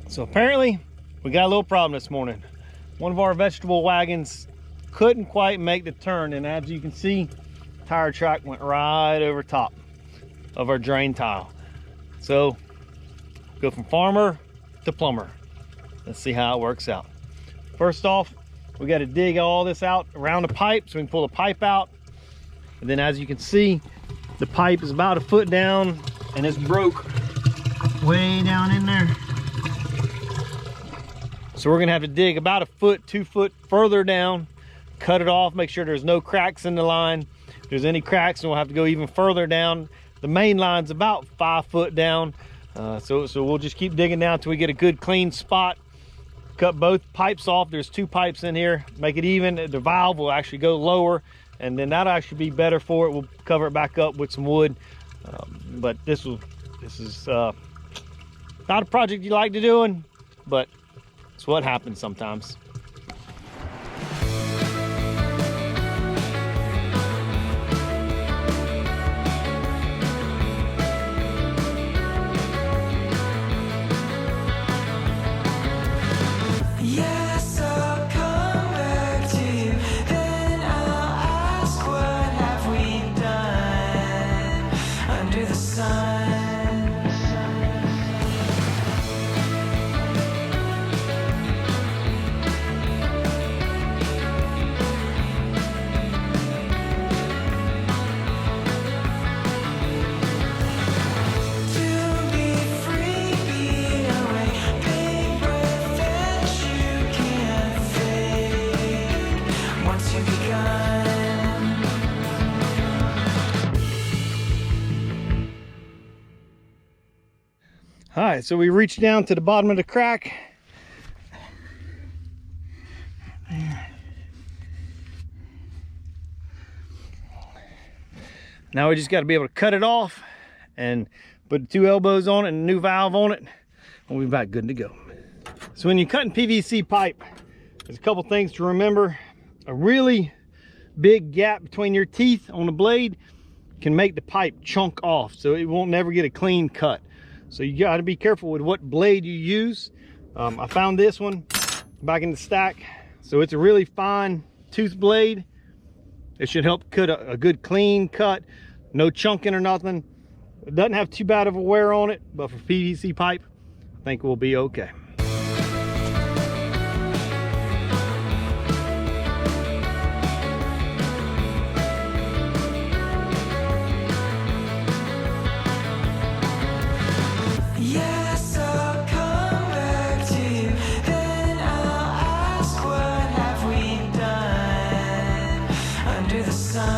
So apparently we got a little problem this morning. One of our vegetable wagons couldn't quite make the turn, and as you can see, tire track went right over top of our drain tile. So go from farmer to plumber. Let's see how it works out. First off, we got to dig all this out around the pipe so we can pull the pipe out. And then as you can see, the pipe is about a foot down and it's broke way down in there. So we're gonna have to dig about a foot, 2 foot further down, cut it off, make sure there's no cracks in the line. If there's any cracks, then we'll have to go even further down. The main line's about 5 foot down. So we'll just keep digging down till we get a good clean spot. Cut both pipes off. There's 2 pipes in here. Make it even. The valve will actually go lower, and then that'll actually be better for it. We'll cover it back up with some wood. But this is not a project you like to doing, but it's what happens sometimes. Yes, I'll come back to you, then I'll ask, what have we done under the sun? All right, so we reached down to the bottom of the crack. Now we just got to be able to cut it off and put 2 elbows on it and a new valve on it, and we're about good to go. So when you're cutting PVC pipe, there's a couple things to remember. A really big gap between your teeth on the blade can make the pipe chunk off, so it won't never get a clean cut. So you got to be careful with what blade you use. I found this one back in the stack. So it's a really fine tooth blade. It should help cut a good clean cut. No chunking or nothing. It doesn't have too bad of a wear on it, but for PVC pipe, I think we'll be okay. Yes, I'll come back to you, then I'll ask, what have we done under the sun?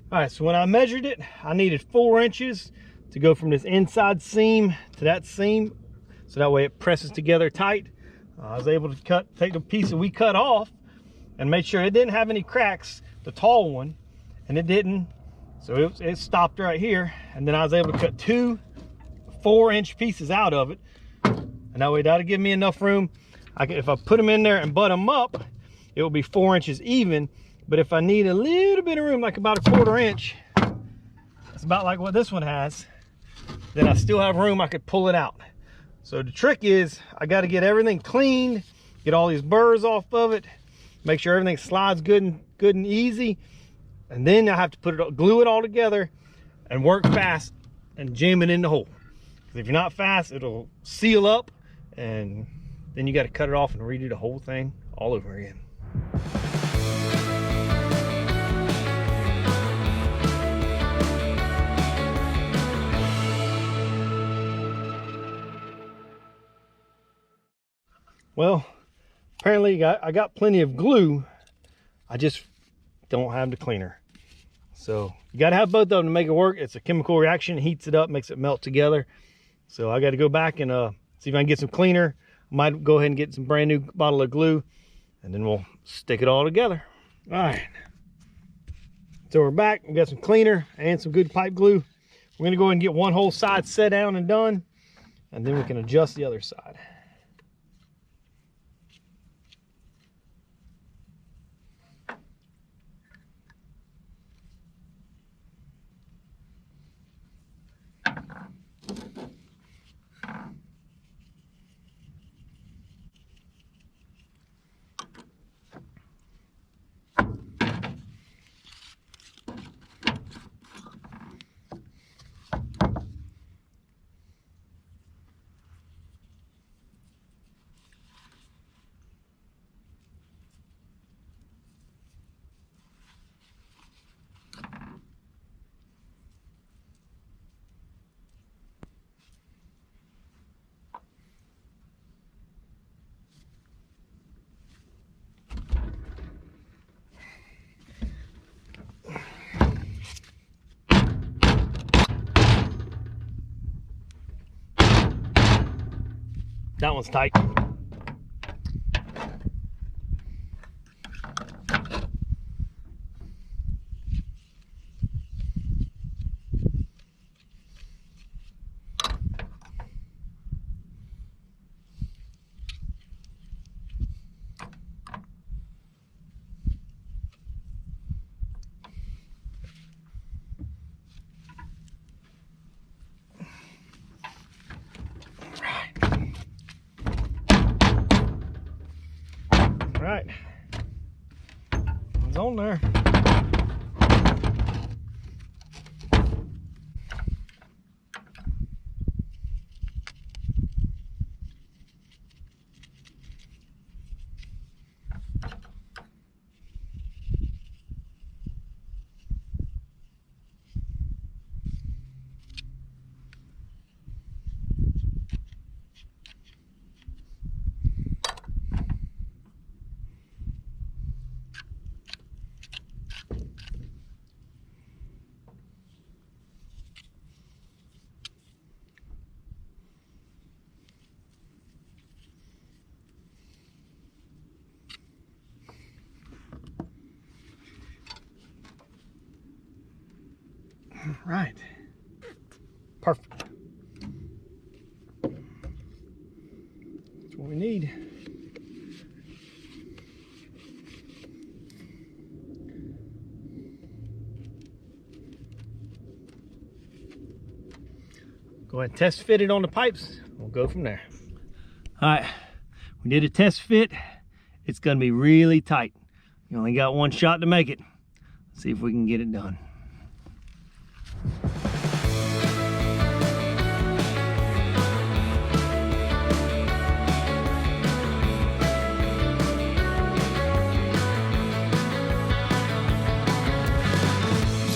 All right, so when I measured it, I needed 4 inches to go from this inside seam to that seam, so that way it presses together tight. I was able to take the piece that we cut off and make sure it didn't have any cracks, the tall one, and it didn't. So it stopped right here, and then I was able to cut 2 4-inch pieces out of it, and that way that'll give me enough room. If I put them in there and butt them up, it will be 4 inches even. But if I need a little bit of room, like about a 1/4 inch, it's about like what this one has, then I still have room, I could pull it out. So the trick is, I got to get everything cleaned, get all these burrs off of it, make sure everything slides good and easy, and then I have to glue it all together and work fast and jam it in the hole. Because if you're not fast, it'll seal up, and then you got to cut it off and redo the whole thing all over again. Well, apparently I got plenty of glue. I just don't have the cleaner. So you got to have both of them to make it work. It's a chemical reaction, heats it up, makes it melt together. So I got to go back and see if I can get some cleaner. I might go ahead and get some brand new bottle of glue, and then we'll stick it all together. All right. So we're back. We got some cleaner and some good pipe glue. We're gonna go ahead and get one whole side set down and done, and then we can adjust the other side. That one's tight. All right, it's on there. Right. Perfect. That's what we need. Go ahead and test fit it on the pipes. We'll go from there. All right, we did a test fit. It's gonna be really tight. You only got one shot to make it. Let's see if we can get it done.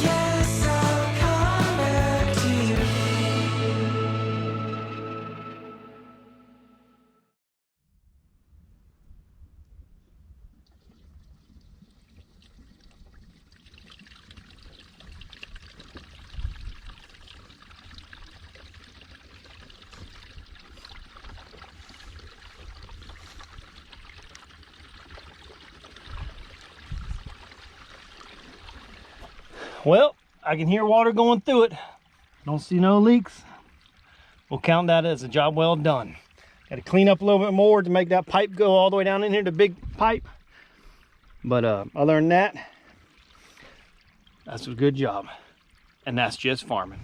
Yes, I'll come back to you. Well, I can hear water going through it. Don't see no leaks. We'll count that as a job well done. Got to clean up a little bit more to make that pipe go all the way down in here, the big pipe. But other than that, that's a good job. And that's just farming.